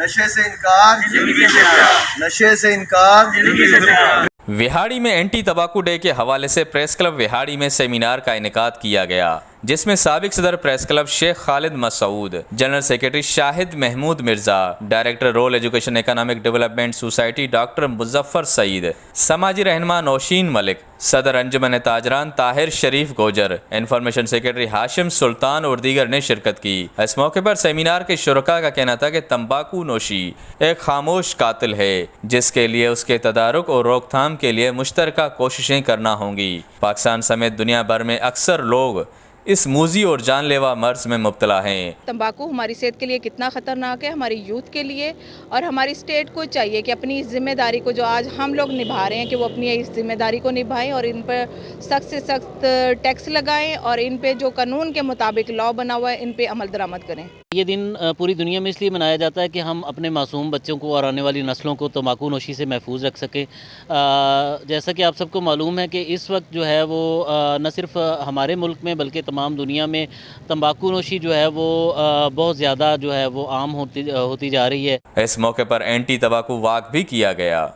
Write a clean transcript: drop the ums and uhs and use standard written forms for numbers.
نشے سے انکار، نشے سے انکار۔ وہاڑی میں اینٹی تمباکو ڈے کے حوالے سے پریس کلب وہاڑی میں سیمینار کا انعقاد کیا گیا، جس میں سابق صدر press club Sheikh Khalid Masood, general secretary Shahid Mahmood Mirza, director rural education economic development society doctor Muzaffar Saeed, سماجی رہنما نوشین ملک، صدر انجمن تاجران طاہر شریف گوجر، انفارمیشن سیکرٹری ہاشم سلطان اور دیگر نے شرکت کی۔ اس موقع پر سیمینار کے شرکاء کا کہنا تھا کہ تمباکو نوشی ایک خاموش قاتل ہے، جس کے لیے اس کے تدارک اور روک تھام کے لیے مشترکہ کوششیں کرنا ہوں گی۔ پاکستان سمیت دنیا بھر میں اکثر لوگ اس موذی اور جان لیوا مرض میں مبتلا ہیں۔ تمباکو ہماری صحت کے لیے کتنا خطرناک ہے، ہماری یوتھ کے لیے، اور ہماری اسٹیٹ کو چاہیے کہ اپنی ذمہ داری کو جو آج ہم لوگ نبھا رہے ہیں کہ وہ اپنی اس ذمہ داری کو نبھائیں اور ان پر سخت سے سخت ٹیکس لگائیں اور ان پہ جو قانون کے مطابق لاء بنا ہوا ہے ان پہ عمل درآمد کریں۔ یہ دن پوری دنیا میں اس لیے منایا جاتا ہے کہ ہم اپنے معصوم بچوں کو اور آنے والی نسلوں کو تمباکو نوشی سے محفوظ رکھ سکیں۔ جیسا کہ آپ سب کو معلوم ہے کہ اس وقت جو ہے وہ نہ صرف ہمارے ملک میں بلکہ تمام دنیا میں تمباکو نوشی جو ہے وہ بہت زیادہ جو ہے وہ عام ہوتی جا رہی ہے۔ اس موقع پر اینٹی تمباکو واک بھی کیا گیا۔